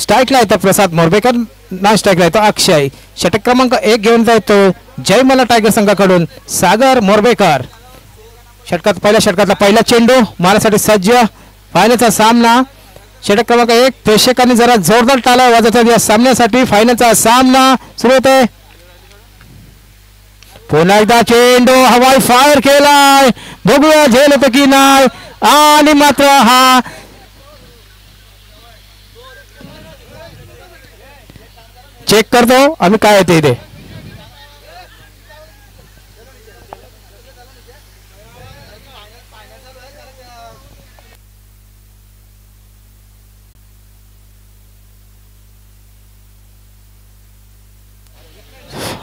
स्ट्राईकला येतो प्रसाद मोरबेकर, नॉन स्ट्राईकला येतो अक्षय. षटक क्रमांक 1 घेऊन जातो जय मला टायगर संघाकडून सागर मोरबेकर. पहिल्या षटकातला पहिला चेंडू मारण्यासाठी सज्ज. फायनलचा सामना षटक क्रमांक 1. प्रेक्षकांनी जरा जोरदार टाळ्या वाजवतात या सामन्यासाठी. फायनलचा सामना सुरू होतोय. पुन्हा एकदा चेंडू हवाई फायर केलाय, बघूया झेल होतं की नाही. आणि मात्र हा चेक करतो आम्ही काय येते इथे.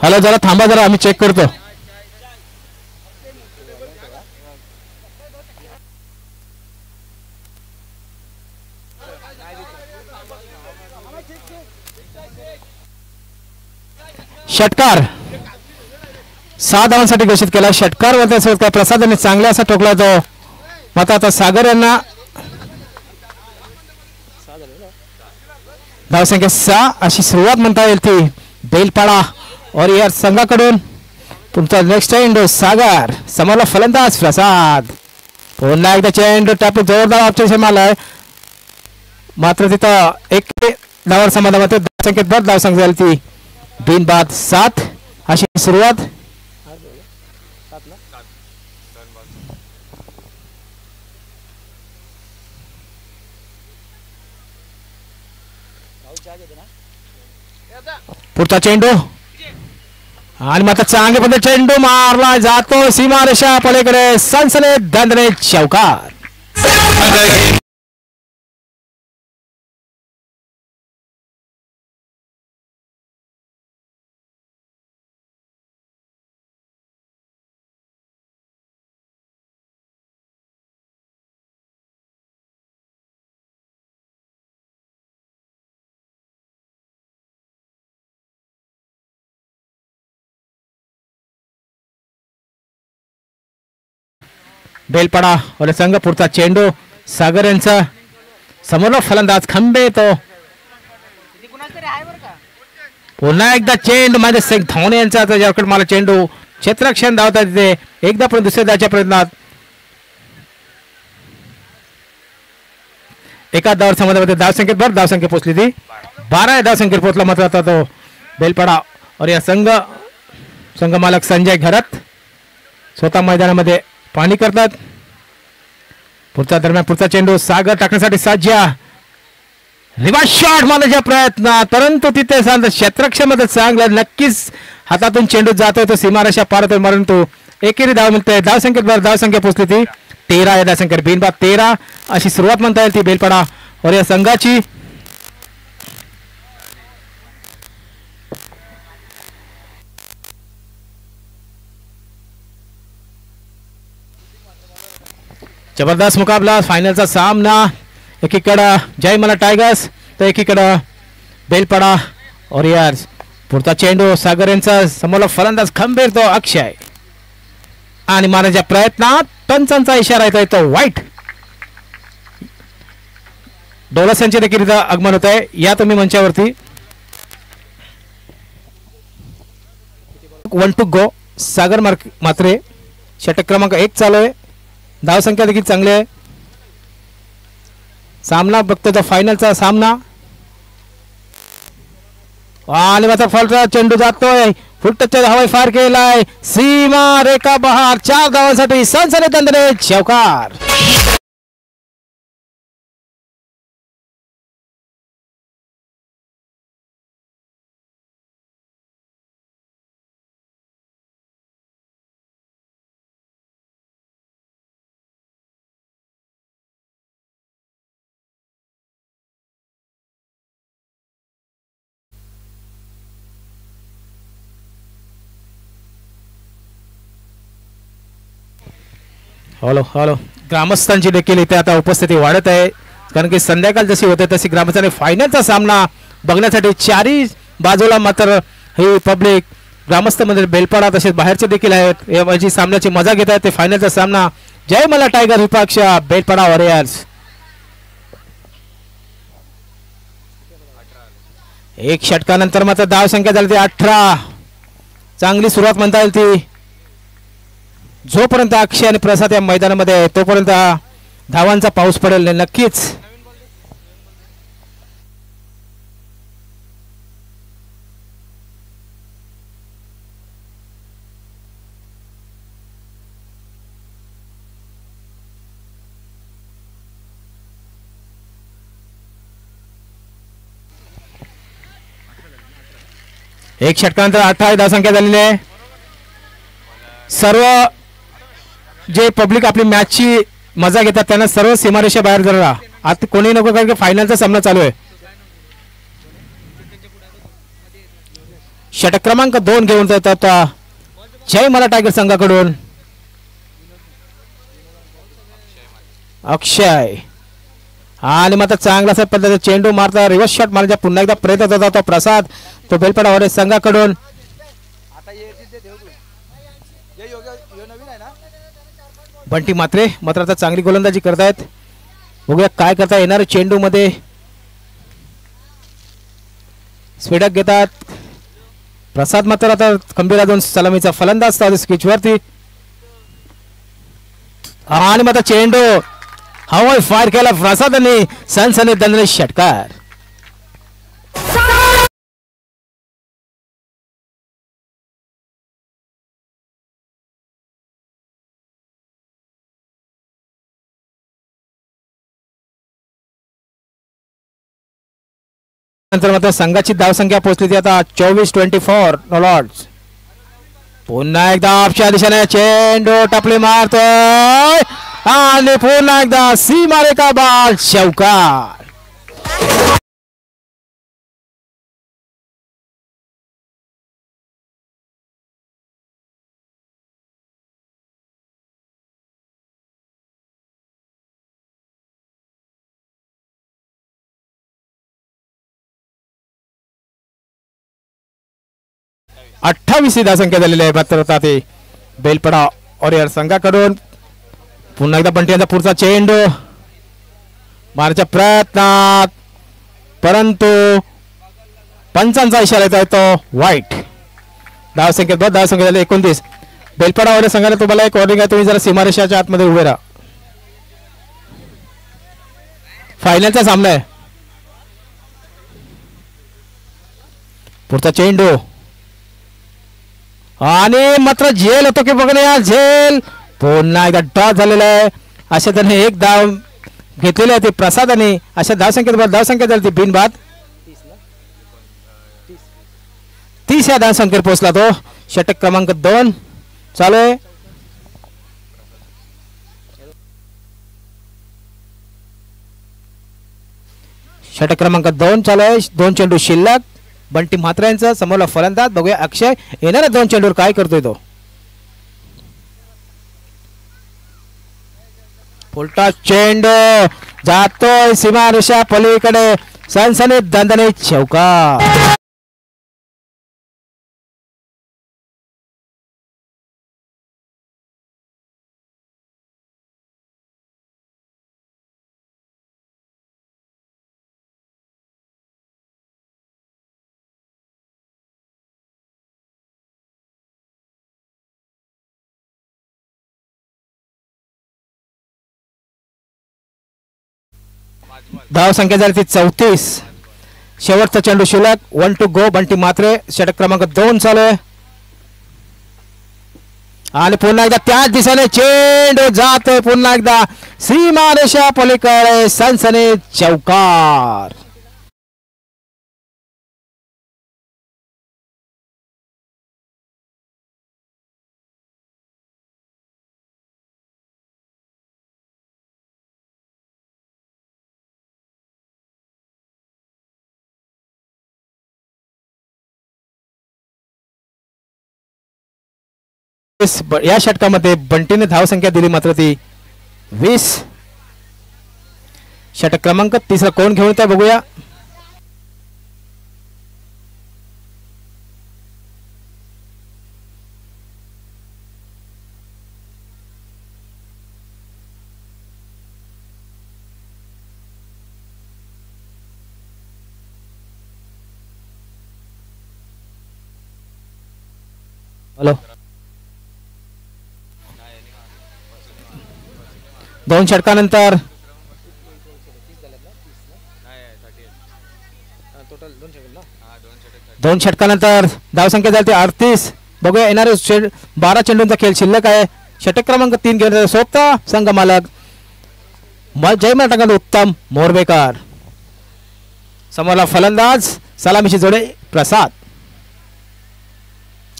हॅलो, जरा थांबा, जरा आम्ही चेक करतो. षटकार 6 धावांसाठी घोषित केला. षटकार वरती काय प्रसादाने चांगला असा टोकला तो. मात्र आता सागर यांना धावसंख्या 6 अशी सुरुवात म्हणता येईल ती बेलपाडा और या संघाकडून. तुमचा नेक्स्ट चेंडू सागर, समोरला फलंदाज प्रसाद. पुन्हा एकदा चेंडू टापू जोरदार ऑप्शन मारलाय. मात्र तिथं 1 धावांवर समाधानामध्ये धावसंख्येत भर धावसंख्या झाली ती बिनबाद 7 अशी सुरुवात. पुढचा चेंडू आणि मात्र चांगल्या पद्धतीने चेंडू मारला जातो सीमारेषा पलीकडे. सनसनीत दणदणीत चौकार. बेलपाडा और संघ पुढचा चेंडू सागर यांचा. समोरला फलंदाज खंबे तो. पुन्हा एकदा चेंडू माझे सिंग धोनी यांचा ज्याकडे मला चेंडू क्षेत्ररक्षण धावता तिथे एकदा पण दुसऱ्या धावच्या प्रयत्नात एका धावर समाधानामध्ये धावसंख्येत भर धावसंख्या पोचली ती 12 धावसंख्येत पोचला. मात्र आता तो बेलपाडा और या संघ मालक संजय घरत स्वतः मैदानामध्ये पाणी करतात. पुढचा दरम्यान पुढचा चेंडू सागर टाकण्यासाठी सज्ज. रिवर्स शॉट मारण्याचा प्रयत्न, परंतु तिथे क्षेत्ररक्षण मध्ये चांगला नक्कीच हातातून चेंडू जातोय तो सीमारेषा पार होतोय. परंतु एकेरी धाव मिळते. धावसंख्येत भर धावसंख्या पोचली ती 13 या धावसंख्येत बिनबाद 13 अशी सुरुवात म्हणता येईल ती बेलपाडा और या संघाची. जबरदस्त मुकाबला, फायनलचा सामना. एकीकडे जय मला टायगर्स तर एकीकडे बेलपाडा और यार. पुढचा चेंडू सागर यांचा, समोरला फलंदाज खंबीर तो अक्षय. आणि मारण्याच्या प्रयत्नात पंचांचा इशारा येतो तो वाईट. डोलस यांचे देखील आगमन होत आहे. या तुम्ही मंचावरती. 1 to go. सागर मात्रे षटक क्रमांक 1 चालू आहे. धावसंख्या देखील चांगली आहे. सामना बघतो तो फायनलचा सामना. आणि मात्र फलचा चेंडू जातोय. फुटच्या हवाई फार केलाय सीमा रेखा बहार. 4 धावांसाठी सनसनीत दणदणीत चौकार. हॅलो हॅलो, ग्रामस्थांची देखील इथे आता उपस्थिती वाढत आहे. कारण की संध्याकाळ जशी होते तशी ग्रामस्थांनी फायनलचा सामना बघण्यासाठी चारही बाजूला मात्र ही पब्लिक ग्रामस्थ मध्ये बेलपाडा तसेच बाहेरचे देखील आहेत. या सामन्याची मजा घेत आहेत. ते फायनलचा सामना जय मला टायगर विपक्ष बेलपाडा वॉरियर्स. एक षटकानंतर मात्र धाव संख्या झाली ती 18. चांगली सुरुवात म्हणता येईल ती. जोपर्यंत अक्षय आणि प्रसाद या मैदानामध्ये आहे तोपर्यंत धावांचा पाऊस पडेल नक्कीच. एक षटकानंतर 18 धावसंख्या झालेली आहे. सर्व जे पब्लिक आपली मॅचची मजा घेतात त्यांना सर्व सीमारेषा बाहेर जरा आता कोणी नको कारण की फायनलचा सामना चालू आहे. षटक क्रमांक 2 घेऊन जातात जय मला टायगर संघाकडून अक्षय. आणि मात्र चांगला असा पद्धतीने चेंडू मारता रिव्हर्स शॉट मारण्याचा पुन्हा एकदा प्रयत्न होता तो प्रसाद. तो बेलपाडा ऑरेंज संघाकडून बंटी मात्रे मात्र आता चांगली गोलंदाजी करतायत. बघूया काय करता येणार चेंडू मध्ये. स्पीडअप घेतात प्रसाद मात्र आता खंबीर दोन सलामीचा फलंदाज स्केच वरती. आणि मात्र चेंडू हवाई फायर केला प्रसादाने सनसनी दणदणीत षटकार. नंतर मात्र संघाची धावसंख्या पोहोचली ती आता 24-24 लॉर्ड्स. पुन्हा एकदा ऑफच्या दिशेने चेंडू टपली मारतोय आणि पुन्हा एकदा सीमारेखा बाल चौकार. अठ्ठावीस धावसंख्या झालेली आहे. मात्र आता ते बेलपडा ऑरियर संघाकडून पुन्हा एकदा बंटी यांचा पुढचा चेंडू मारण्याच्या प्रयत्नात परंतु पंचांचा इशारा येत आहे तो वाईट. धावसंख्या झाली 29. बेलपडा ऑरियर संघाने तुम्हाला एक वॉर्निंग आहे तुम्ही जरा सीमारेषाच्या आतमध्ये उभे राहा. फायनलचा सामना आहे. पुढचा चेंडू आणि मात्र झेल होतो की बघण्या झेल पुन्हा एकदा टॉस झालेला आहे. अशा त्याने एक धाव घेतलेली आहे ते प्रसादाने. अशा धावसंख्या झाली ती बिनबाद 30 या धावसंख्येवर पोहोचला तो. षटक क्रमांक 2 चालू आहे. षटक क्रमांक 2 चालू आहे. 2 चेंडू शिल्लक. बंटी म्हात्रे यांचा समोरला फलंदाज. बघूया अक्षय येणाऱ्या 2 चेंडूवर काय करतोय तो. उलटा चेंडू जातोय सीमारेषा पलीकडे सनसनीत दणदणीत चौकार. धाव संख्या झाली ती 34. शेवटचा चेंडू शिल्लक. 1 to go. बंटी मात्रे. षटक क्रमांक 2 चालू आहे. आणि पुन्हा एकदा त्याच दिशेने चेंडू जातोय पुन्हा एकदा सीमारेषा पलीकडे सनसनीत चौकार. या षटकामध्ये बंटीने धावसंख्या दिली मात्र ती 20. षटक क्रमांक 3 कोण घेऊन येत बघूया. हॅलो, 2 षटकानंतर 2 षटकानंतर धावसंख्या झाली 38. बघूया येणारे 12 चेंडूंचा खेळ शिल्लक आहे. षटक क्रमांक 3 घेणारे सोपता संघ मालक जय मराठा उत्तम मोरवेकर. समोरला फलंदाज सलामीची जोडे प्रसाद.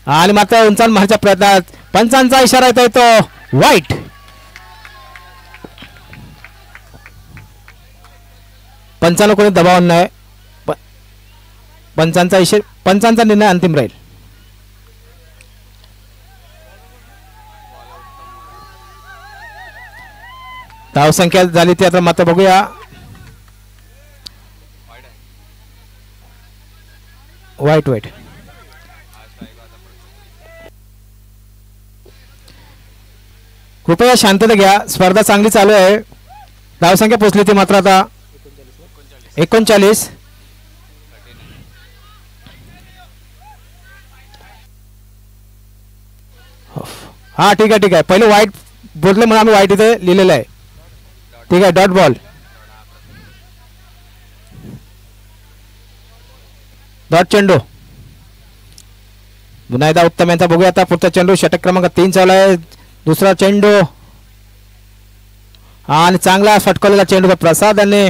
आणि मात्र उंचावून मारण्याच्या प्रयत्नात पंचांचा इशारा येतो वाईट. पंचांना कोणी दबाव नाही. पंचांचा निर्णय अंतिम राहील. धावसंख्या झाली ती आता मात्र बघूया. वाईट वाईट. कृपया शांतता घ्या. स्पर्धा चांगली चालू आहे. धावसंख्या पोहोचली ती मात्र आता 39. हा ठीक आहे ठीक आहे. पहिले वाईट बोलले म्हणून आम्ही वाईट इथे लिहिलेलं आहे. ठीक आहे. Dot ball. डॉट चेंडू पुन्हा एकदा उत्तम यांचा बघूया. आता पुढचा चेंडू षटक क्रमांक 3 चालू आहे. दुसरा चेंडू आणि चांगला फटकवलेला चेंडू प्रसाद यांनी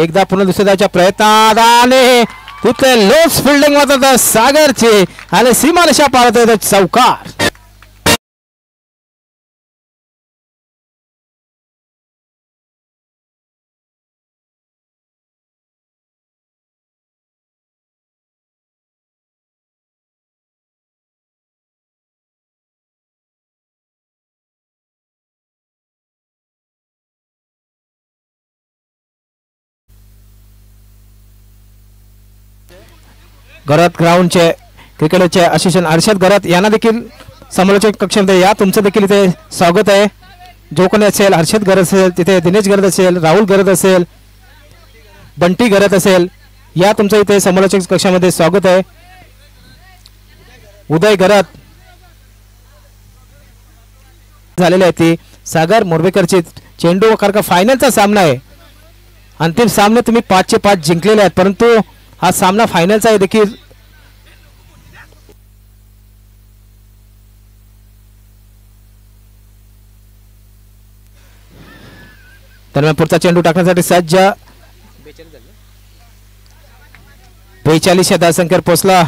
एकदा पुन्हा दुसऱ्या धावच्या प्रयत्नात आणि तिथे लोस फिल्डिंग होत सागरची आणि सीमारेषा पाळत येतो चौकार. गरत ग्राउंडचे क्रिकेटचे असिस्टंट हर्षद गरत यांना देखील समालोचक कक्षामध्ये या. तुमचं देखील इथे स्वागत आहे. जो कोणी असेल हर्षद गरत असेल, तिथे दिनेश गरत असेल, राहुल गरत असेल, बंटी गरत असेल, या तुमचं इथे समालोचक कक्षामध्ये स्वागत आहे. उदय गरत झालेली आहे ती सागर मोरवेकरची चेंडू कारण का फायनलचा सामना आहे. अंतिम सामने तुम्ही 5-5 जिंकलेले आहेत, परंतु हा सामना फायनलचा आहे देखील. दरम्यान पुढचा चेंडू टाकण्यासाठी सज्ज. 42 धावसंख्येवर पोहोचला.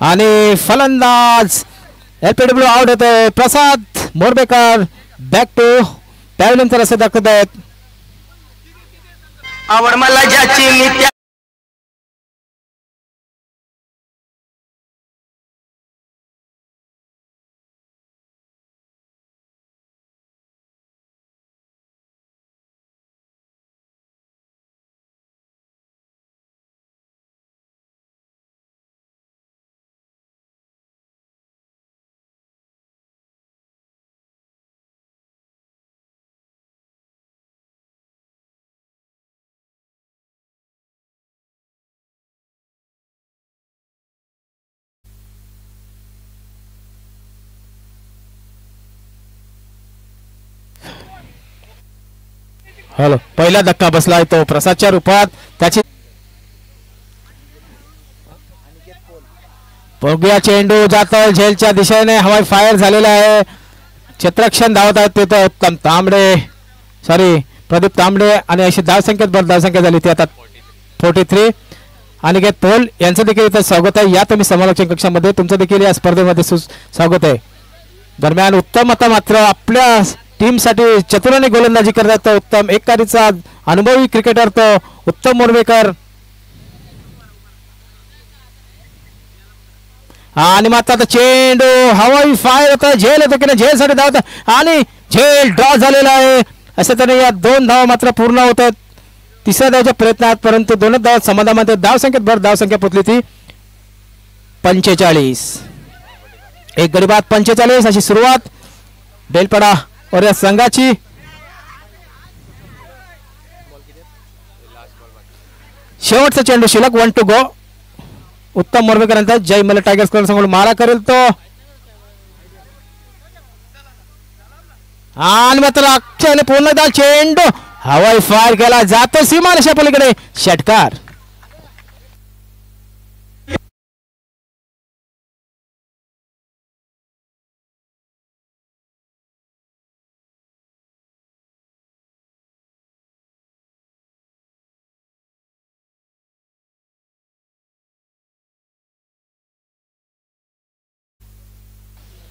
आणि फलंदाज एलपीडब्ल्यू आउट होते. प्रसाद मोरवेकर बॅक टू त्यानंतर असे दाखवत आहेत. आवड मला ज्याची हॅलो, पहिला धक्का बसलाय तो प्रसादच्या रूपात. त्याची बघूया चेंडू जातो झेलच्या दिशेने. हवाई फायर झालेला आहे. क्षेत्ररक्षण धावत आहेत तिथे उत्तम तांबडे प्रदीप तांबडे आणि अशी धावसंख्या झाली ती आता 43. अनिकेत पोल यांचं देखील इथं स्वागत आहे. या तुम्ही समालोचन कक्षामध्ये तुमचं देखील या स्पर्धेमध्ये स्वागत आहे. दरम्यान उत्तम आता मात्र आपल्या टीम साठी चतुराने गोलंदाजी करतात उत्तम एकारीचा अनुभवी क्रिकेटर तो उत्तम मोरवेकर. आणि मात्र आता चेंडू हवाई फायर होता. झेल होतं की नाही, झेल साठी धावत आणि झेल ड्रॉ झालेला आहे. अशा तऱ्हेने या 2 धावा मात्र पूर्ण होतात तिसऱ्या धावच्या प्रयत्नात, परंतु 2 धाव समाधानामध्ये धावसंख्येत भर धावसंख्या पोचली ती 45. एक गडी बाद 45 अशी सुरुवात बेलपडा और या संघाची. शेवटचा चेंडू शिल्लक 1 to go. उत्तम मोरवेकरांचा जय मल्ल टायगर्स कडून समोर मारा करेल तो आणि मात्र अक्षयने पूर्णतः चेंडू हवाई फायर केला जातो सीमारेषा पलीकडे षटकार.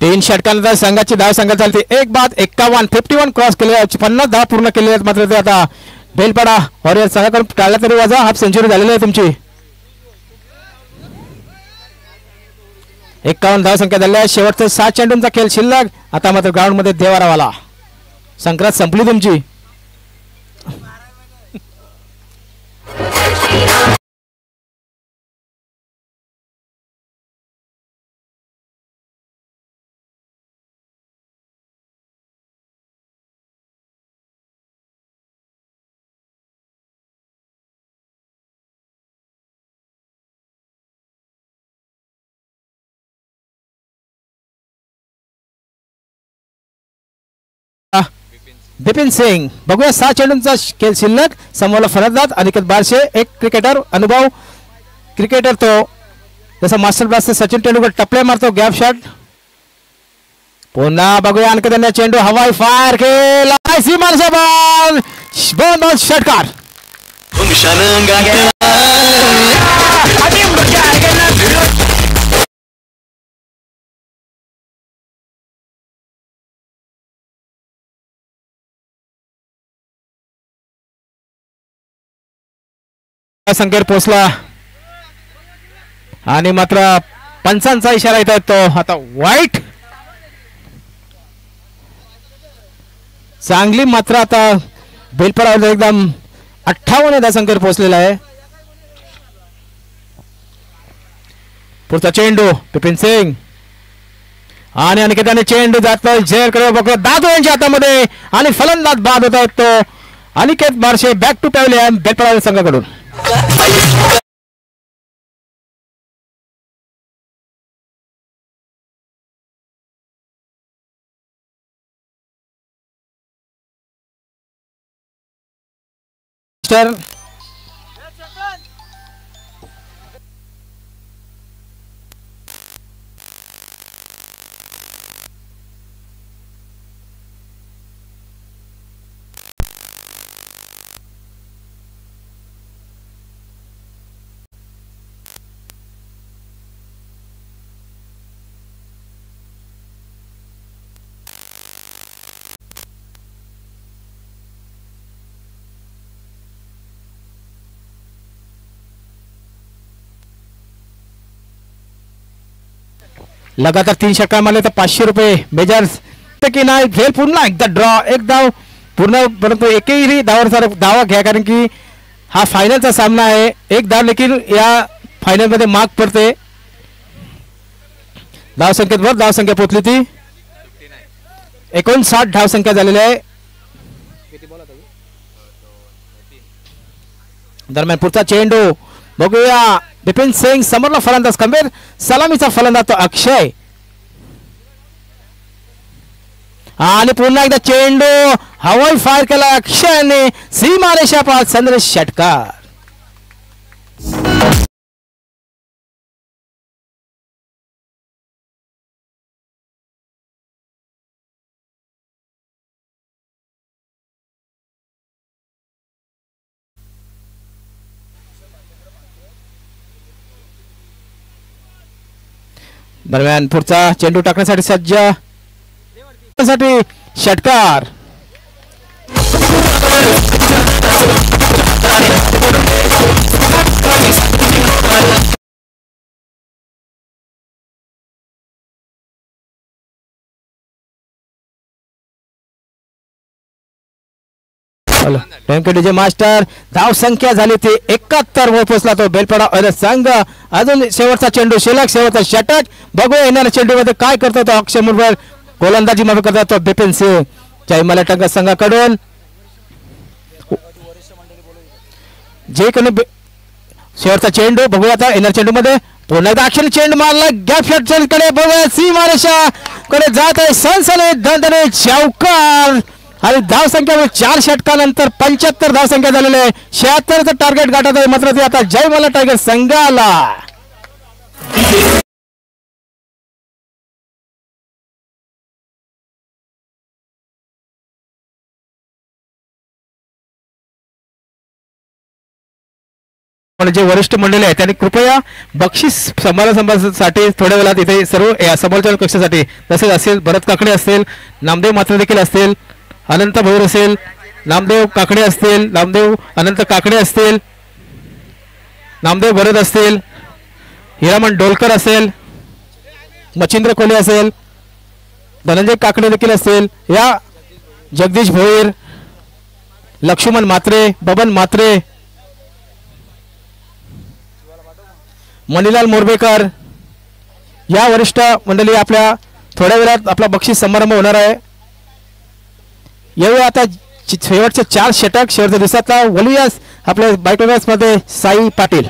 तीन षटकानंतर संघाची धाव संघ चालते 1:51 क्रॉस केले 50 धाव पूर्ण केले मात्र ते आता बेलपाडा वॉरियर संघाकडून टाळला तरी वाजा हाफ सेंचुरी झालेली आहे तुमची. 51 धाव संख्या झाल्या शेवटचा 7 चेंडूंचा खेळ शिल्लक. आता मात्र ग्राउंड मध्ये देवारावाला संक्रांत संपली तुमची. बिपिन सिंग बघूया 6 चेंडूंचा खेळ शिल्लक. समोरला फलंदाज अनिकेत बारशे एक क्रिकेटर अनुभव क्रिकेटर तो जसा मास्टर ब्लास्टर सचिन तेंडुलकर टपले मारतो गॅप शॉट. पुन्हा बघूया आणखी त्यांनी चेंडू हवाई फायर केला सीमारेषा बॉल बॉल षटकार. संख्येवर पोहोचला आणि मात्र पंचांचा इशारा येत आहे तो आता वाईट चांगली मात्र आता बेलपडावर एकदम 58 संख्येवर पोहोचलेला आहे. पुढचा चेंडू बिपिन सिंग आणि अनिकेताने चेंडू जातो झेर करत बघतो दादू यांच्या हातामध्ये आणि फलंदाज बाद होता तो Aniket Barshe back to pavilion बेलपडावर संघाकडून. लगातार 3 षटकार मारले तर 500 रुपये मेजर्स की नाही खेळ पुन्हा एकदा ड्रॉ एक धाव पूर्ण परंतु एकही धावावर धावा घ्या कारण की हा फायनलचा सामना आहे. एक धाव लेकिन या फायनल मध्ये मार्क पडते. धाव संख्येवर धाव संख्या पोहोचली ती 59 धाव संख्या झालेली आहे. दरम्यान पुढचा चेंडू बघूया बिपिन सिंग समोरला फलंदाज खंबीर सलामीचा फलंदाज तो अक्षय आणि पुन्हा एकदा चेंडू हवाई फायर केला अक्षयने सीमारेषा पार संदेश षटकार. दरम्यान पुढचा चेंडू टाकण्यासाठी सज्ज षटकार. डीजे मास्टर धाव संख्या झाली ती 71 वर पोहोचला तो बेलपाडा अरे संघ. अजून शेवटचा चेंडू शिल्लक शेवटचा षटक बघूया येणाऱ्या चेंडू मध्ये काय करतो तो अक्षय मुरवर गोलंदाजी मध्ये करतो तो बिपिन सिंग जय मल्ल संघाकडून जे कोणी शेवटचा चेंडू बघूया आता येणार चेंडू मध्ये पुन्हा एकदा अक्षर चेंडू मारला गॅप शॉट कडे बघूया सीमारेषा कडे जात आहे सनसनीत दणदणे चौकार आणि धावसंख्या 4 षटकानंतर 75 धावसंख्या झालेली आहे 76चं टार्गेट गाठत आहे मात्र ते आता जयमल्ला टायगर संघाला जे वरिष्ठ मंडळी आहे त्यांनी कृपया बक्षीस समारंभासाठी थोड्या वेळात इथे सर्व समालोचन कक्षासाठी तसेच असेल भरत काकडे असतील नामदेव मात्र देखील असतील अनंत भोईर असेल नामदेव काकडे असतील नामदेव अनंत काकडे असतील नामदेव भरत असतील हिरामण डोलकर असेल मच्छिंद्र कोले असेल धनंजय काकडे देखील असतील या जगदीश भोईर लक्ष्मण मात्रे बबन मात्रे मणिलाल मोरबेकर या वरिष्ठ मंडळी आपल्या थोड्या वेळात आपला बक्षीस समारंभ होणार आहे यावेळी आता शेवटचे 4 षटक शेवटच्या दिवसातला वलियास आपल्या बायटोमॅक्स मध्ये साई पाटील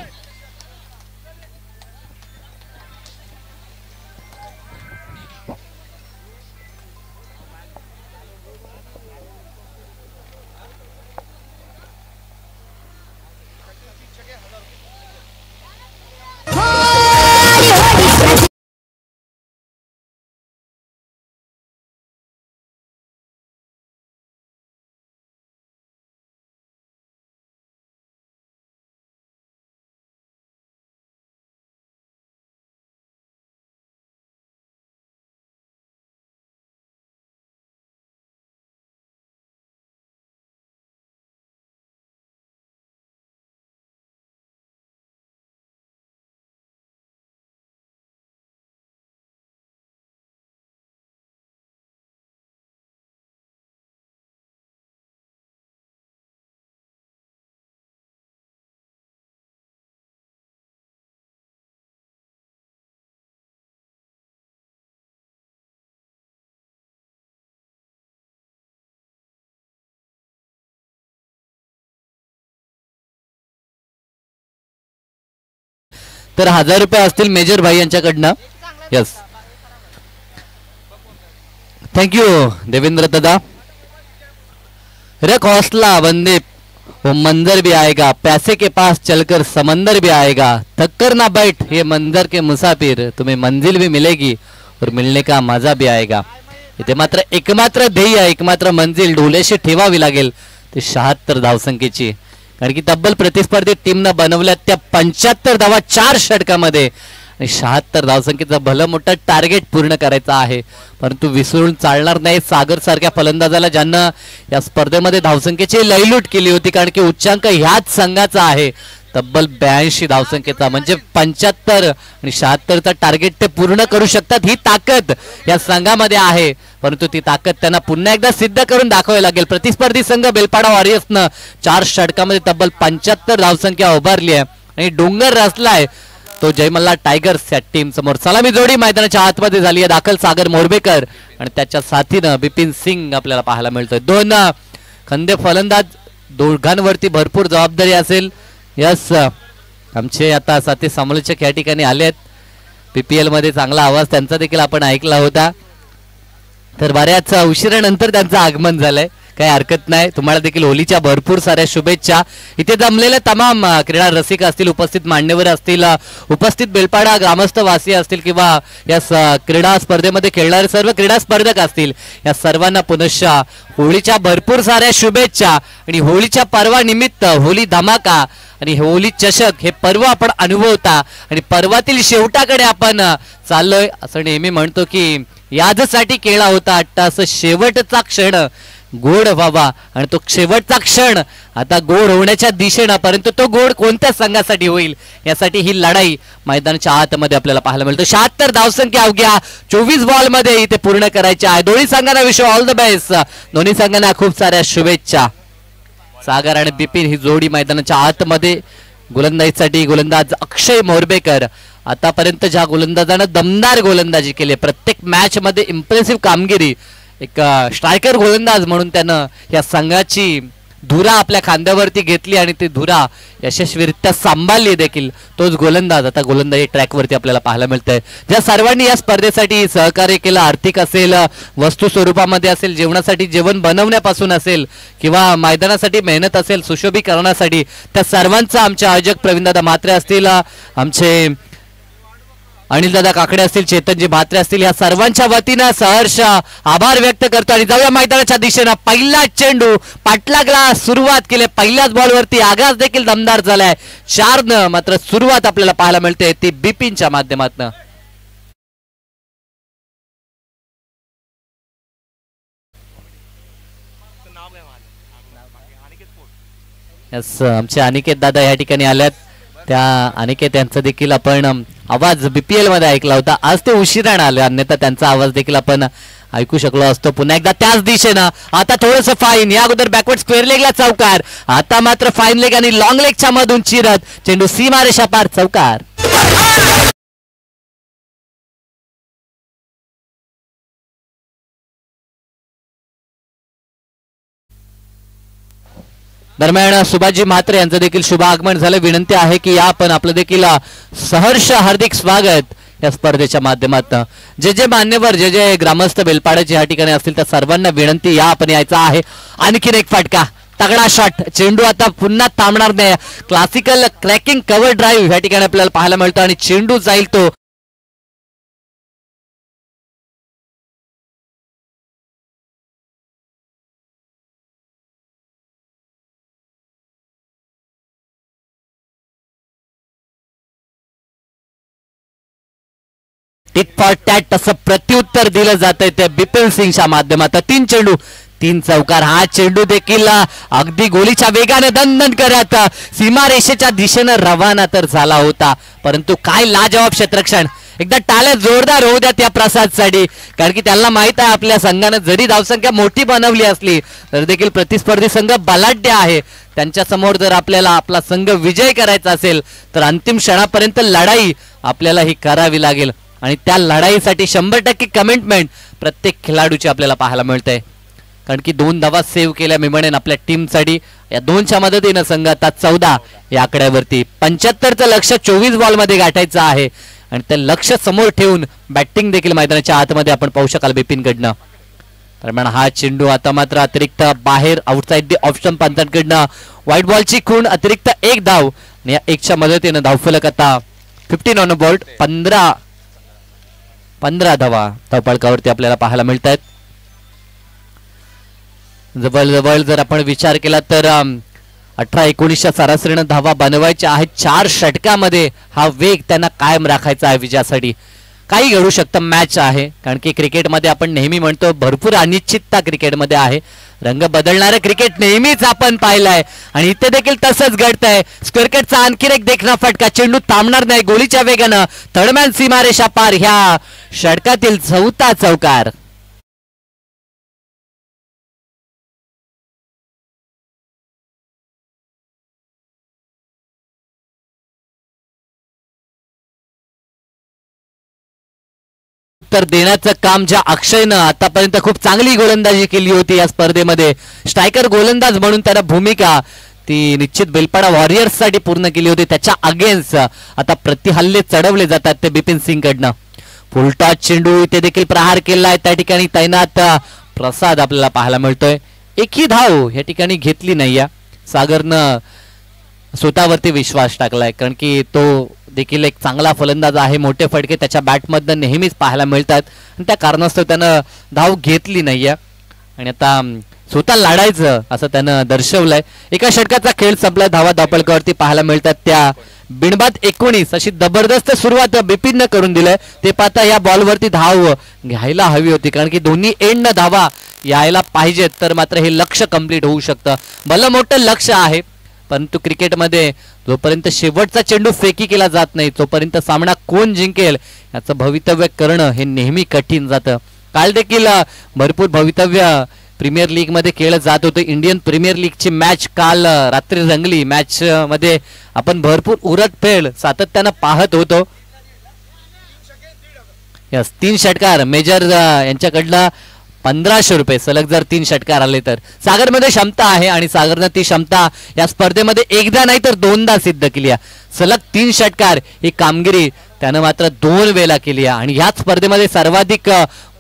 तर 1000 रुपये असतील मेजर भाई यांच्याकडनं यस थँक्यू देवेंद्र दादा रख हौसला बंदे वो मंजर भी आएगा पैसे के पास चलकर समंदर भी आएगा थक कर ना बैठ ये मंजर के मुसाफिर तुम्हें मंजिल भी मिलेगी और मिलने का मजा भी आएगा इथे मात्र एकमात्र ध्येय एकमात्र मंजिल डोळ्याशी ठेवावी लागेल ते 76 धावसंख्येची कारण की तब्बल प्रतिस्पर्धी टीमनं बनवल्या त्या 75 धावा 4 षटकामध्ये आणि 76 धावसंख्येचा भलं मोठं टार्गेट पूर्ण करायचा आहे परंतु विसरून चालणार नाही सागर सारख्या फलंदाजाला ज्यांना या स्पर्धेमध्ये धावसंख्येची लयलूट केली होती कारण की उच्चांक ह्याच संघाचा आहे तब्बल 82 धावसंख्येचा म्हणजे 75 आणि 76चा टार्गेट ते पूर्ण करू शकतात ही ताकद या संघामध्ये आहे परंतु ती ताकद त्यांना पुन्हा एकदा सिद्ध करून दाखवावी लागेल प्रतिस्पर्धी संघ बेलपाडा वॉरियर्सनं 4 षटकामध्ये तब्बल 75 धावसंख्या उभारली आहे आणि डोंगर रचलाय तो जयमल्ला टायगर्स या टीम समोर सलामी जोडी मैदानाच्या आतमध्ये झाली आहे दाखल सागर मोरबेकर आणि त्याच्या साथीनं बिपिन सिंग आपल्याला पाहायला मिळतोय 2 खंदे फलंदाज दोघांवरती भरपूर जबाबदारी असेल यस आमचे आता साथी समालोचक या ठिकाणी आले आहेत पीपीएल मध्ये चांगला आवाज त्यांचा देखील आपण ऐकला होता तर बऱ्याच उशिरानंतर त्यांचं आगमन झालंय काही हरकत नाही तुम्हाला देखील होलीच्या भरपूर साऱ्या शुभेच्छा इथे जमलेले तमाम क्रीडा रसिक असतील उपस्थित मान्यवर असतील उपस्थित बेलपाडा ग्रामस्थ वासी असतील किंवा या क्रीडा स्पर्धेमध्ये खेळणारे सर्व क्रीडा स्पर्धक असतील या सर्वांना पुनश्च होळीच्या भरपूर साऱ्या शुभेच्छा आणि होळीच्या पर्वानिमित्त होली धमाका आणि होली चषक हे पर्व आपण अनुभवता आणि पर्वातील शेवटाकडे आपण चाललोय असं नेहमी म्हणतो की याजसाठी केला होता अट्टा असं शेवटचा क्षण गोड व्हावा आणि तो शेवटचा क्षण आता गोड होण्याच्या दिशेनं परंतु तो गोड कोणत्या संघासाठी होईल यासाठी ही लढाई मैदानाच्या आतमध्ये आपल्याला पाहायला मिळतो 76 धावसंख्या अवघ्या 24 बॉल मध्ये इथे पूर्ण करायची आहे दोन्ही संघांना विश ऑल द बेस्ट दोन्ही संघांना खूप साऱ्या शुभेच्छा सागर आणि बिपिन ही जोडी मैदानाच्या आतमध्ये गोलंदाजीसाठी गोलंदाज अक्षय मोरबेकर आतापर्यंत ज्या गोलंदाजानं दमदार गोलंदाजी केली प्रत्येक मॅच मध्ये इम्प्रेसिव्ह कामगिरी एक स्ट्रायकर गोलंदाज म्हणून त्यानं या संघाची धुरा आपल्या खांद्यावरती घेतली आणि ती धुरा यशस्वीरित्या सांभाळली देखील तोच गोलंदाज आता गोलंदाजी ट्रॅकवरती आपल्याला पाहायला मिळतंय. ज्या सर्वांनी या स्पर्धेसाठी सहकार्य केलं, आर्थिक असेल, वस्तू स्वरूपामध्ये असेल, जेवणासाठी जेवण बनवण्यापासून असेल किंवा मैदानासाठी मेहनत असेल, सुशोभीकरणासाठी, त्या सर्वांचा आमचे आयोजक प्रवीणदादा म्हात्रे असतील, आमचे अनिलदादा काकडे असतील, चेतनजी म्हात्रे असतील, या सर्वांच्या वतीनं सहर्ष आभार व्यक्त करतो. आणि जाऊया मैदानाच्या दिशेनं. पहिला चेंडू पाटलागला सुरुवात केली, पहिल्याच बॉलवरती आगाज देखील दमदार झालाय 4 मात्र सुरुवात आपल्याला पाहायला मिळते ती बिपिनच्या माध्यमातून. आमचे अनिकेत दादा या ठिकाणी आल्यात. त्या अनिकेत यांचा देखील आपण आवाज बीपीएल मध्ये ऐकला होता. आज ते उशिराने आले, अन्यथा त्यांचा आवाज देखील आपण ऐकू शकलो असतो. पुन्हा एकदा त्याच दिशेनं आता थोडंसं फाईन, या अगोदर बॅकवर्ड स्क्वेअर लेगला चौकार, आता मात्र फाईन लेग आणि लॉंग लेगच्या मधून चिरत चेंडू सीमारेषा पार चौकार. दरम्यान सुभाषजी म्हात्रे यांचं देखील शुभ आगमन झालं. विनंती आहे की या आपण आपलं देखील सहर्ष हार्दिक स्वागत या स्पर्धेच्या माध्यमातून. जे जे मान्यवर, जे जे ग्रामस्थ बेलपाड्याचे या ठिकाणी असतील त्या सर्वांना विनंती, या आपण यायचं आहे. आणखीन एक फटका, तगडा शॉट, चेंडू आता पुन्हा थांबणार नाही. क्लासिकल क्रॅकिंग कव्हर ड्राईव्ह या ठिकाणी आपल्याला पाहायला मिळतो आणि चेंडू जाईल तो टिट फॉर टॅट तसं प्रत्युत्तर दिलं जातंय त्या बिपिन सिंगच्या माध्यमातून. 3 चेंडू 3 चौकार. हा चेंडू देखील अगदी गोलीच्या वेगाने दणदण करत सीमारेषेच्या दिशेनं रवाना तर झाला होता, परंतु काय लाजवाब क्षेत्ररक्षण. एकदा टाळ्या जोरदार होऊ द्या त्या प्रसादसाठी, कारण की त्यांना माहित आहे आपल्या संघानं जरी धावसंख्या मोठी बनवली असली तर देखील प्रतिस्पर्धी संघ बलाढ्य आहे. त्यांच्या समोर जर आपल्याला आपला संघ विजय करायचा असेल तर अंतिम क्षणापर्यंत लढाई आपल्याला ही करावी लागेल आणि त्या लढाईसाठी 100% कमिटमेंट प्रत्येक खेळाडूची आपल्याला पाहायला मिळते. कारण की 2 धावा सेव्ह केल्या मी म्हणेन आपल्या टीमसाठी. या 2च्या मदतीनं संघ आता 14 या आकड्यावरती. 75चं लक्ष 24 बॉलमध्ये गाठायचं आहे आणि ते लक्ष समोर ठेवून बॅटिंग देखील मैदानाच्या आतमध्ये आपण पाहू शकाल बिपिनकडनं. दरम्यान हा चेंडू आता मात्र अतिरिक्त बाहेर आउटसाइड दी ऑप्शन पंचांकडनं व्हाईट बॉलची खूण, अतिरिक्त 1 धाव आणि या 1च्या मदतीनं धावफलक आता 15 ऑन बोर्ड. 15 धावा धावफलकावरती आपल्याला पाहायला मिळत आहेत. जवळ जर आपण विचार केला तर 18-19च्या सरासरीनं धावा बनवायच्या आहेत. 4 षटकामध्ये हा वेग त्यांना कायम राखायचा आहे विजयासाठी. काही घडू शकतं, मॅच आहे. कारण की क्रिकेटमध्ये आपण नेहमी म्हणतो भरपूर अनिश्चितता क्रिकेटमध्ये आहे. रंग बदलणारं क्रिकेट नेहमीच आपण पाहिलंय आणि इथे देखील तसंच घडतंय. स्क्वेअरकटचा आणखीन एक देखणा फटका, चेंडू थांबणार नाही गोलीच्या वेगानं. थर्डमॅन सीमारेषा पार, ह्या षटकातील 4था चौकार. उत्तर देण्याचं काम ज्या अक्षयनं आतापर्यंत खूप चांगली गोलंदाजी केली होती या स्पर्धेमध्ये, स्ट्रायकर गोलंदाज म्हणून त्याला भूमिका ती निश्चित बेलपाडा वॉरियर्स साठी पूर्ण केली होती, त्याच्या अगेन्स्ट आता प्रतिहल्ले चढवले जातात ते बिपिन सिंग कडनं. फुलटॉस चेंडू इथे देखील प्रहार केलाय, त्या ठिकाणी तैनात प्रसाद आपल्याला पाहायला मिळतोय. एकही धाव या ठिकाणी घेतली नाही या सागरनं स्वतःवरती विश्वास टाकलाय, कारण की तो देखील एक चांगला फलंदाज आहे. मोठे फटके त्याच्या बॅटमधनं नेहमीच पाहायला मिळतात आणि त्या कारणास्तव त्यानं धाव घेतली नाहीये आणि आता स्वतः लढायचं असं त्यानं दर्शवलंय. एका षटकाचा खेळ संपला, धावा धावफलकावरती पाहायला मिळतात त्या. बिनबाद 19 अशी जबरदस्त सुरुवात बिपिननं करून दिलंय. ते पाहता या बॉलवरती धाव घ्यायला हवी होती, कारण की दोन्ही एंडनं धावा यायला पाहिजेत तर मात्र हे लक्ष कंप्लीट होऊ शकतं. भलं मोठं लक्ष आहे, परंतु क्रिकेटमध्ये जोपर्यंत शेवटचा चेंडू फेकी केला जात नाही तोपर्यंत सामना कोण जिंकेल याचं भवितव्य करणं हे नेहमी कठीण जातं. काल देखील भरपूर भवितव्य प्रीमियर लीग मध्ये केलं जात होतं. इंडियन प्रीमियर लीगची मॅच काल रात्री रंगली. मॅच मध्ये आपण भरपूर उलटफेड सातत्यानं पाहत होतो. यस, 3 षटकार मेजर यांच्याकडनं 1500 रुपये सलग जर 3 षटकार आले तर. सागरमध्ये क्षमता आहे आणि सागरनं ती क्षमता या स्पर्धेमध्ये एकदा नाही तर दोनदा सिद्ध केली आहे. सलग 3 षटकार ही कामगिरी त्यानं मात्र 2 वेळा केली आहे आणि ह्याच स्पर्धेमध्ये सर्वाधिक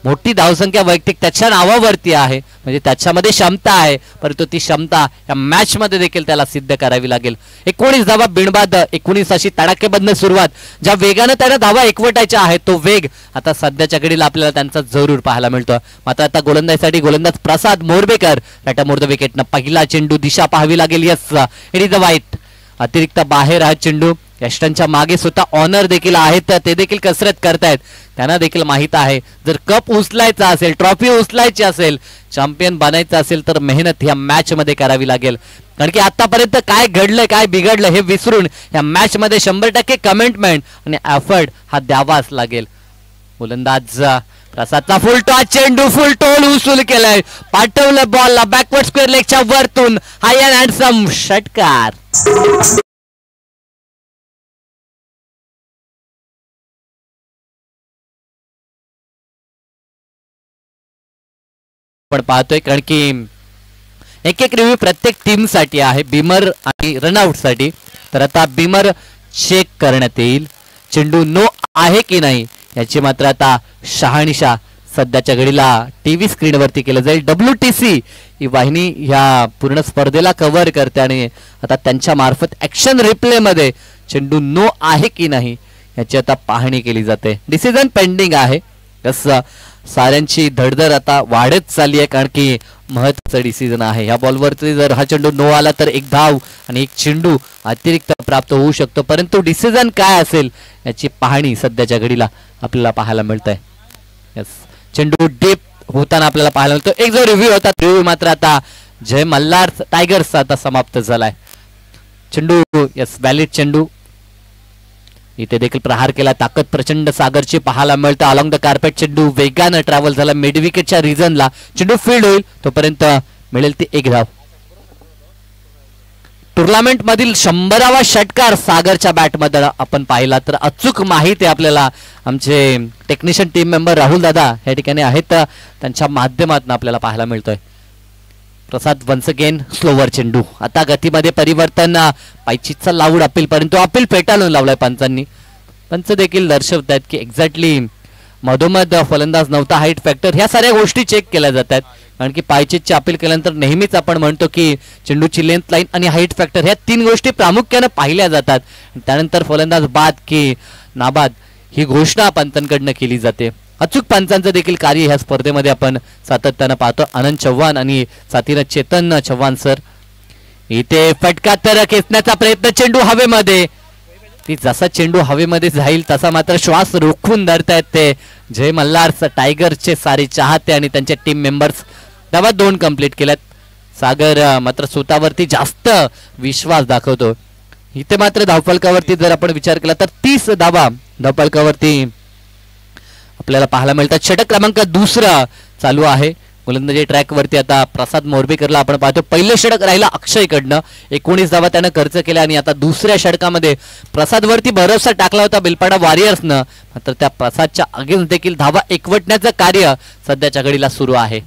मोठी धावसंख्या वैयक्तिक त्याच्या नावावरती आहे, म्हणजे त्याच्यामध्ये क्षमता आहे, परंतु ती क्षमता या मॅच मध्ये देखील त्याला सिद्ध करावी लागेल. 19 धावा बिनबाद 19 अशी तडाखेबंद सुरुवात. ज्या वेगानं त्याला धावा एकवटायच्या आहेत तो वेग आता सध्याच्या घडीला आपल्याला त्यांचा जरूर पाहायला मिळतो. मात्र आता गोलंदाजीसाठी गोलंदाज प्रसाद मोरबेकर रटामोर्द विकेटनं पहिला चेंडू दिशा पाहावी लागेल. यस इट इज द वाईट. अतिरिक्त बाहेर हा चेंडू. यष्टांच्या मागे स्वतः ऑनर देखील आहेत, ते देखील कसरत करतायत. त्यांना देखील माहित आहे जर कप उचलायचा असेल, ट्रॉफी उचलायची असेल, चॅम्पियन बनायचं असेल तर मेहनत ह्या मॅच मध्ये करावी लागेल. कारण की आतापर्यंत काय घडलंय काय बिघडलं हे विसरून या मॅच मध्ये 100% कमिटमेंट आणि एफर्ट हा द्यावाच लागेल. गोलंदाज प्रसादचा फुल टॉस चेंडू फुल टोल उचल केलाय, पाठवलं बॉलला बॅकवर्ड स्क्वेअर लेगच्या वरतून हाय अँड हँडसम षटकार. पण पाहतोय कारण की एक एक रिव्ह्यू प्रत्येक टीम साठी आहे, बीमर आणि रनआउट साठी. तर आता बीमर चेक करण्यात येईल चेंडू नो आहे की नाही याची मात्र आता शहानिशा सध्याच्या घडीला टीव्ही स्क्रीनवरती केलं जाईल. WTC ही वाहिनी ह्या पूर्ण स्पर्धेला कव्हर करते आणि आता त्यांच्या मार्फत ऍक्शन रिप्ले मध्ये चेंडू नो आहे की नाही याची आता पाहणी केली जाते. डिसिजन पेंडिंग आहे. कसं साऱ्यांची धडधड आता वाढत चालली आहे कारण की महत्वाचं डिसिजन आहे. ह्या बॉलवरती जर हा चेंडू नो आला तर एक धाव आणि एक चेंडू अतिरिक्त प्राप्त होऊ शकतो, परंतु डिसिजन काय असेल याची पाहणी सध्याच्या घडीला आपल्याला पाहायला मिळत आहे. यस चेंडू डीप होताना आपल्याला पाहायला मिळतो. एक जो रिव्ह्यू होता रिव्ह्यू मात्र आता जय मल्हार टायगर्सचा आता समाप्त झालाय. चेंडू यस व्हॅलिड चेंडू. इथे देखील प्रहार केला, ताकद प्रचंड सागरची पाहायला मिळतं. अलॉंग द कार्पेट चेंडू वेगानं ट्रॅव्हल झाला मिड विकेटच्या रिजनला. चेंडू फील्ड होईल तोपर्यंत मिळेल ती एक धाव. टुर्नामेंट मधील 100वा षटकार सागरच्या बॅटमध्ये आपण पाहिला तर अचूक माहिती आपल्याला आमचे टेक्निशियन टीम मेंबर राहुल दादा या ठिकाणी आहेत, त्यांच्या माध्यमातून आपल्याला पाहायला मिळतोय. प्रसाद वन्स अगेन स्लोवर चेंडू. आता गतीमध्ये परिवर्तन. पायचीचा लाऊड अपील, परंतु अपील पेटाळून लावलाय पंचांनी. पंच देखील दर्शवत आहेत की एक्झॅक्टली मधोमध फलंदाज नव्हता, हाईट फॅक्टर, ह्या साऱ्या गोष्टी चेक केल्या जातात. कारण की पायचीची अपील केल्यानंतर नेहमीच आपण म्हणतो की चेंडूची लेंथ लाईन आणि हाईट फॅक्टर ह्या 3 गोष्टी प्रामुख्याने पाहिल्या जातात. त्यानंतर फलंदाज बाद की नाबाद ही घोषणा पंचांकडनं केली जाते. अचूक पंचांचं देखील कार्य ह्या स्पर्धेमध्ये आपण सातत्यानं पाहतो. आनंद चव्हाण आणि साथीनं चेतन चव्हाण सर. इथे फटका तर खेचण्याचा प्रयत्न, चेंडू हवेमध्ये. ती जसा चेंडू हवेमध्ये जाईल तसा मात्र श्वास रोखून धरतायत ते जय मल्हार टायगरचे सारे चाहते आणि त्यांचे टीम मेंबर्स. धावा 2 कंप्लीट केल्यात. सागर मात्र स्वतःवरती जास्त विश्वास दाखवतो. इथे मात्र धावफलकावरती जर आपण विचार केला तर 30 धावा धावफलकावरती आपल्याला पाहायला मिळतात. षटक क्रमांक 2 चालू आहे गोलंदाजी ट्रॅक वरती. आता प्रसाद मोरबेकरला आपण पाहतो पहिलं षटक राहिला अक्षयकडनं, 19 धावा त्यानं खर्च केल्या आणि आता दुसऱ्या षटकामध्ये प्रसाद वरती भरोसा टाकला होता बेलपाडा वॉरियर्सनं. मात्र त्या प्रसादच्या अगेन्स्ट देखील धावा एकवटण्याचं कार्य सध्याच्या घडीला सुरू आहे.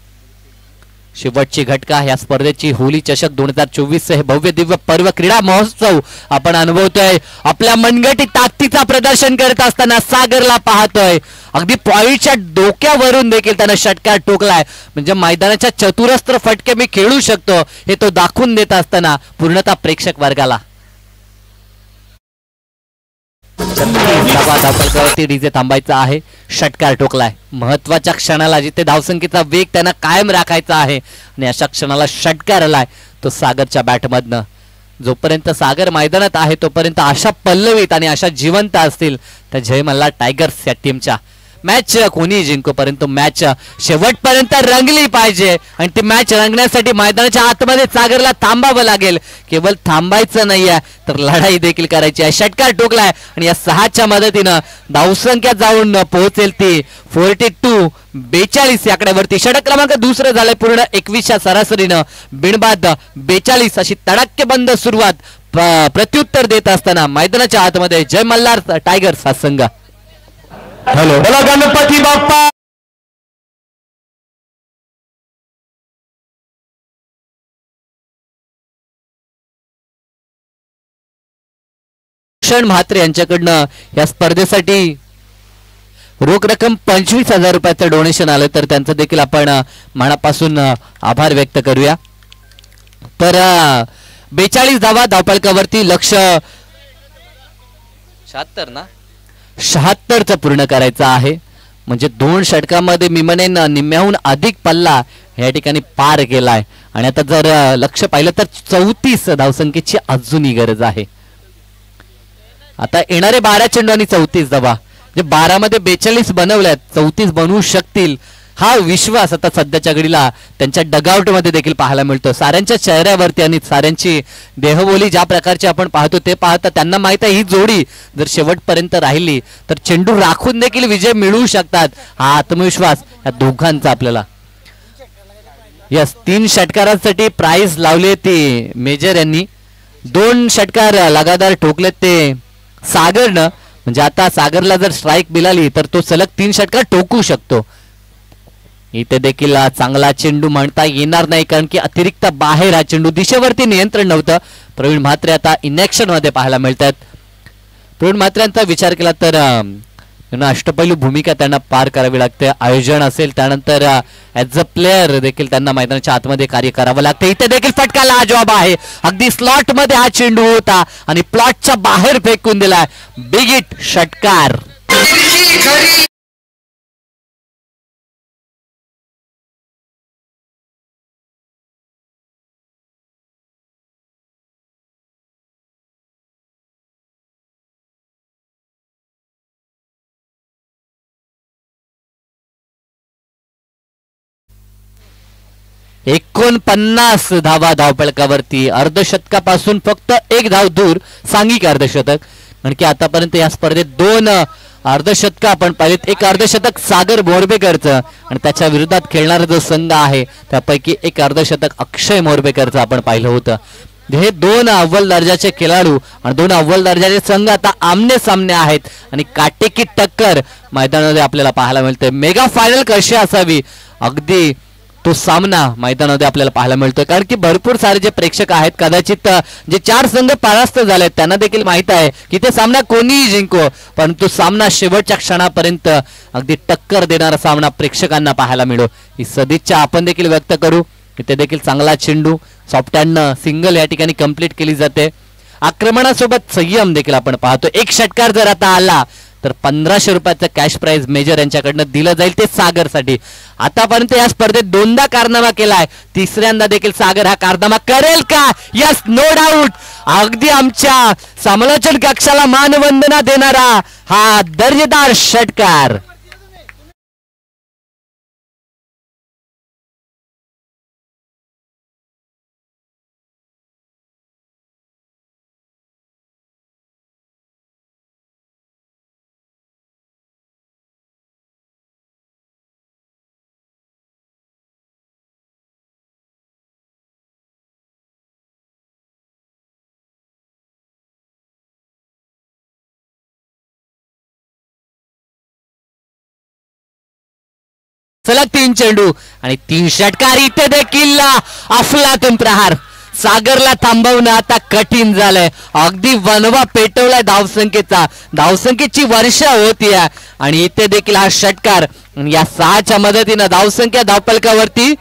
शेवटची घटका ह्या स्पर्धेची होली चषक 2024 हे भव्य दिव्य पर्व क्रीडा महोत्सव आपण अनुभवतोय. आपल्या मनगटी ताकदीचा प्रदर्शन करत असताना सागरला पाहतोय. अगदी पॉईंटच्या डोक्यावरून देखील त्यानं षटकार टोकलाय. म्हणजे मैदानाच्या चतुरस्त्र फटके मी खेळू शकतो हे तो दाखवून देत असताना पूर्णतः प्रेक्षक वर्गाला. धावफलकावरती डीजे थांबायचा आहे. षटकार टोकलाय. महत्वाच्या क्षणाला जिथे धावसंख्येचा वेग त्यांना कायम राखायचा आहे आणि अशा क्षणाला षटकार आलाय तो सागरच्या बॅटमधनं. जोपर्यंत सागर मैदानात आहे तोपर्यंत आशा पल्लवीत आणि आशा जिवंत असतील तर जय मल्हार टायगर्स या टीमच्या. मॅच कोणी जिंको परंतु मॅच शेवटपर्यंत रंगली पाहिजे आणि ती मॅच रंगण्यासाठी मैदानाच्या आतमध्ये सागरला थांबावं लागेल. केवळ थांबायचं नाहीये तर लढाई देखील करायची आहे. षटकार टोकलाय आणि या 6च्या मदतीनं धावसंख्या जाऊन पोहोचेल ती 42 आकड्यावरती. षटक क्रमांक 2 झालंय पूर्ण 21च्या सरासरीनं. बिनबाद 42 अशी तडाखेबंद सुरुवात प्रत्युत्तर देत असताना मैदानाच्या आतमध्ये जय मल्हार टायगर्स हा संघ. हॅलो, बोला गणपती बाप्पा. भूषण म्हात्रे यांच्याकडनं या स्पर्धेसाठी रोख रक्कम 25,000 रुपयाचं डोनेशन आलं, तर त्यांचं देखील आपण मनापासून आभार व्यक्त करूया. तर 42 धावा धावफलकावरती लक्ष 76 ना 76चं पूर्ण करायचं आहे. म्हणजे 2 षटकामध्ये मिमनेनं निम्म्याहून अधिक पल्ला या ठिकाणी पार केलाय. आणि आता जर लक्ष पाहिलं तर 34 धावसंख्येची अजूनही गरज आहे. आता येणारे 12 चेंडू आणि 34 धावा, जे 12 मध्ये 42 बनवल्यात, 34 बनवू शकतील हा विश्वास आता सध्याच्या घडीला त्यांच्या डगआउट मध्ये देखील पाहायला मिळतो. साऱ्यांच्या चेहऱ्यावरती आणि साऱ्यांची देहबोली ज्या प्रकारची आपण पाहतो ते पाहता त्यांना माहित आहे ही जोडी जर शेवटपर्यंत राहिली तर चेंडू राखून देखील विजय मिळवू शकतात. हा आत्मविश्वास या दोघांचा आपल्याला. यस, 3 षटकारांसाठी प्राइज लावली ती मेजर यांनी. 2 षटकार लगातार ठोकलेत ते सागरनं. म्हणजे आता सागरला जर स्ट्राईक मिळाली तर तो सलग 3 षटकार ठोकू शकतो. इथे देखील चांगला चेंडू म्हणता येणार नाही, कारण की अतिरिक्त बाहेर हा चेंडू, दिशेवरती नियंत्रण नव्हतं. प्रवीण म्हात्रे आता इनॅक्शन मध्ये पाहायला मिळतात. प्रवीण म्हात्रे यांचा विचार केला तर अष्टपैलू भूमिका त्यांना पार करावी लागते. आयोजन असेल, त्यानंतर ऍज अ प्लेअर देखील त्यांना मैदानाच्या आतमध्ये कार्य करावं लागतं. इथे देखील फटका लाजवाब आहे. अगदी स्लॉट मध्ये हा चेंडू होता आणि प्लॉटच्या बाहेर फेकून दिलाय. बिग हिट षटकार. एकोणपन्नास धावा धावफलकावरती. अर्धशतकापासून फक्त 1 धाव दूर सांघिक अर्धशतक. कारण की आतापर्यंत या स्पर्धेत 2 अर्धशतक आपण पाहिलेत. एक अर्धशतक सागर मोरबेकरचं आणि त्याच्या विरोधात खेळणारा जो संघ आहे त्यापैकी एक अर्धशतक अक्षय मोरबेकरचं आपण पाहिलं होतं. हे 2 अव्वल दर्जाचे खेळाडू आणि 2 अव्वल दर्जाचे संघ आता आमने सामने आहेत आणि काटेकी टक्कर मैदानामध्ये आपल्याला पाहायला मिळते. मेगा फायनल कशी असावी अगदी तो सामना मैदानामध्ये आपल्याला पाहायला मिळतोय. कारण की भरपूर सारे जे प्रेक्षक आहेत, कदाचित जे 4 संघ परास्त झालेत त्यांना देखील माहित आहे की ते सामना कोणीही जिंको, परंतु सामना शेवटच्या क्षणापर्यंत अगदी टक्कर देणारा सामना प्रेक्षकांना पाहायला मिळो ही सदिच्छा आपण देखील व्यक्त करू. इथे देखील चांगला चेंडू सॉफ्टहँडनं सिंगल या ठिकाणी कंप्लीट केली जाते. आक्रमणासोबत संयम देखील आपण पाहतो. 1 षटकार जर आता आला तर 1500 रुपयाचं कॅश प्राइज मेजर यांच्याकडनं दिलं जाईल, ते सागरसाठी. आतापर्यंत या स्पर्धेत 2दा कारनामा केलाय, 3ऱ्यांदा देखील सागर हा कारनामा करेल का? Yes, no doubt. अगदी आमच्या समालोचन कक्षाला मानवंदना देणारा हा दर्जेदार षटकार. सलग 3 चेंडू आणि 3 षटकार. इथे देखील अफलातून प्रहार. सागरला थांबवणं आता कठीण झालंय. अगदी वनवा पेटवलाय धावसंख्येचा. धावसंख्येची वर्षा होतीये आणि इथे देखील हा षटकार. या 6च्या मदतीनं धावसंख्या धावफलकावरती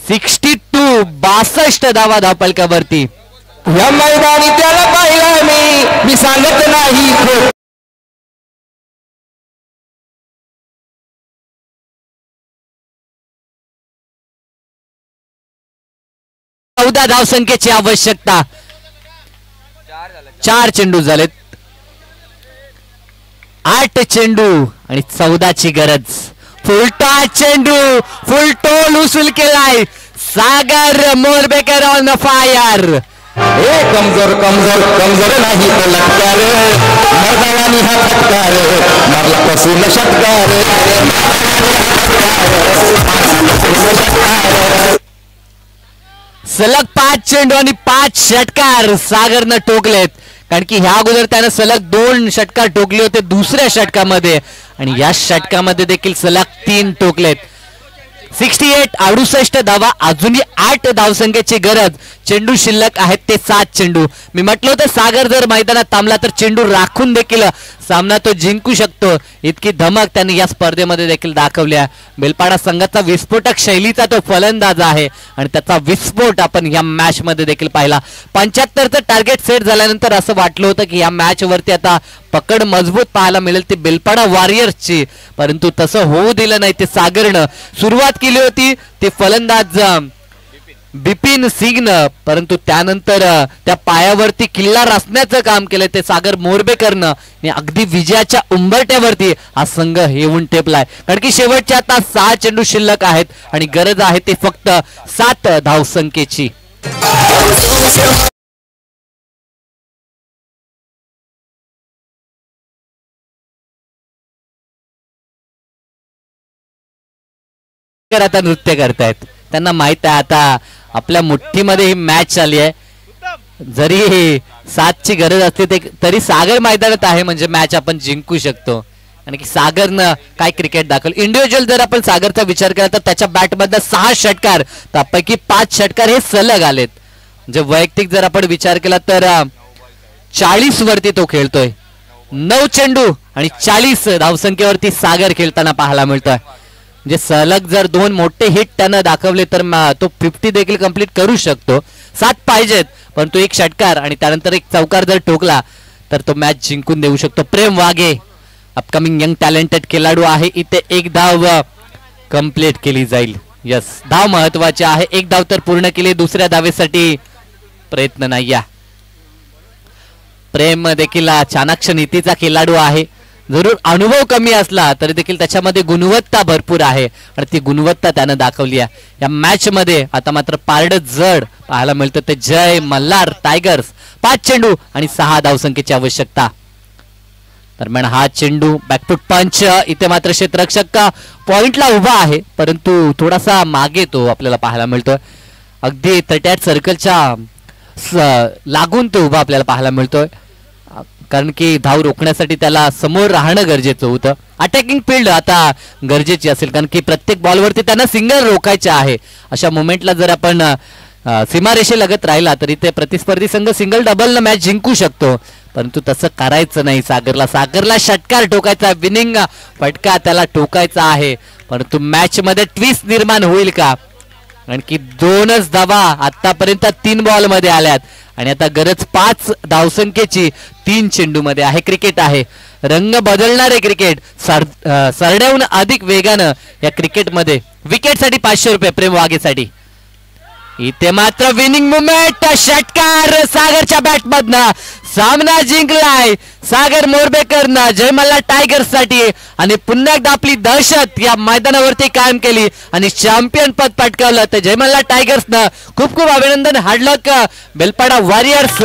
62 धावा धावफलकावरती. या मैदानी त्याला पाहिला मी सांगत नाही. 14 धावसंख्येची आवश्यकता. 4 चेंडू झालेत. 8 चेंडू आणि 14ची गरज. फुलटा चेंडू, फुल टोल उसूल केलाय. सागर मोरबेकर ऑन फायर. कमजोर कमजोर कमजोर नाही तो लटकार. मर्दानी हा फटकार मारला पासून षटकार. सलग 5 चेंडू आणि 5 षटकार सागरनं ठोकलेत. कारण की ह्या अगोदर त्यानं सलग 2 षटकार ठोकले होते दुसऱ्या षटकामध्ये आणि या षटकामध्ये देखील सलग 3 ठोकलेत. 68 68 धावा, अजूनही 8 धावसंख्येची गरज. चेंडू शिल्लक आहेत ते 7 चेंडू. मी म्हटलं होतं सागर जर मैदानात थांबला तर चेंडू राखून देखील सामना तो जिंकू शकतो. इतकी धमक त्यांनी या स्पर्धेमध्ये देखील दाखवल्या. बेलपाडा संघाचा विस्फोटक शैलीचा तो फलंदाज आहे आणि त्याचा विस्फोट आपण या मॅच मध्ये देखील पाहिला. 75चं टार्गेट सेट झाल्यानंतर असं वाटलं होतं की या मॅच वरती आता पकड मजबूत पाहायला मिळेल ती बेलपाडा वॉरियर्सची, परंतु तसं होऊ दिलं नाही. ते सागरनं सुरुवात केली होती, ते फलंदाज बिपिन सिंगनं, परंतु त्यानंतर त्या पायावरती किल्ला रचण्याचं काम केलं ते सागर मोरबेकरनं आणि अगदी विजयाच्या उंबरट्यावरती हा संघ येऊन टेपलाय. कारण की शेवटचे आता 6 चेंडू शिल्लक आहेत आणि गरज आहे ते फक्त 7 धावसंख्येची. आता नृत्य करतायत, त्यांना माहित आहे आता आपल्या मुठ्ठीमध्ये ही मॅच चालली आहे. जरी 7ची गरज असली तरी सागर मैदानात आहे म्हणजे मॅच आपण जिंकू शकतो. आणि की सागरनं काय क्रिकेट दाखवलं. इंडिव्हिज्युअल जर आपण सागरचा विचार केला तर त्याच्या बॅटमधनं 6 षटकार, त्यापैकी 5 षटकार हे सलग आलेत. म्हणजे वैयक्तिक जर आपण विचार केला तर 40 वरती तो खेळतोय. 9 चेंडू आणि 40 धावसंख्येवरती सागर खेळताना पाहायला मिळतोय. म्हणजे सलग जर 2 मोठे हिट त्यानं दाखवले तर तो 50 देखील कंप्लीट करू शकतो. 7 पाहिजेत, परंतु 1 षटकार आणि त्यानंतर 1 चौकार जर ठोकला तर तो मॅच जिंकून देऊ शकतो. प्रेम वाघे अपकमिंग यंग टॅलेंटेड खेळाडू आहे. इथे 1 धाव कंप्लीट केली जाईल. यस, धाव महत्वाची आहे. 1 धाव तर पूर्ण केली, दुसऱ्या धावेसाठी प्रयत्न नाही. प्रेम देखील चाणाक्ष नीतीचा खेळाडू आहे. जरूर अनुभव कमी असला तरी देखील त्याच्यामध्ये गुणवत्ता भरपूर आहे आणि ती गुणवत्ता त्यानं दाखवली आहे या मॅच मध्ये. आता मात्र पारड जड पाहायला मिळतं ते जय मल्हार टायगर्स. 5 चेंडू आणि 6 धावसंख्येची आवश्यकता. दरम्यान हा चेंडू बॅकफूट पंच. इथे मात्र क्षेत्ररक्षक पॉइंटला उभा आहे, परंतु थोडासा मागे तो आपल्याला पाहायला मिळतोय. अगदी 38 सर्कलच्या लागून तो उभा आपल्याला पाहायला मिळतोय, कारण की धाव रोखण्यासाठी त्याला समोर राहणं गरजेचं होतं. अटॅकिंग फील्ड आता गरजेची असेल, कारण की प्रत्येक बॉलवरती त्यांना सिंगल रोखायचे आहे. अशा मोमेंटला जर आपण सीमारेषेलगत राहिला तरी ते प्रतिस्पर्धी संघ सिंगल डबलनं मॅच जिंकू शकतो, परंतु तसं करायचं नाही. सागरला षटकार ठोकायचा, विनिंग फटका त्याला ठोकायचा आहे, परंतु मॅच मध्ये ट्विस्ट निर्माण होईल का? कारण की 2च धावा आतापर्यंत 3 बॉल मध्ये आल्यात आणि आता गरज 5 धावसंख्येची 3 चेंडू मध्ये आहे. क्रिकेट आहे, रंग बदलणारे क्रिकेट. सरड्याहून अधिक वेगानं या क्रिकेटमध्ये. विकेटसाठी 500 रुपये प्रेम वाघेसाठी. इथे मात्र विनिंग मुवमेंट, षटकार सागरच्या बॅटमधनं. सामना जिंकलाय सागर मोरबेकरनं जयमल्ला टायगर्स साठी आणि पुन्हा एकदा आपली दहशत या मैदानावरती कायम केली आणि चॅम्पियन पद पटकावलं. तर जयमल्ला टायगर्सनं खूप खूप अभिनंदन. हार्ड लक बेलपाडा वॉरियर्स.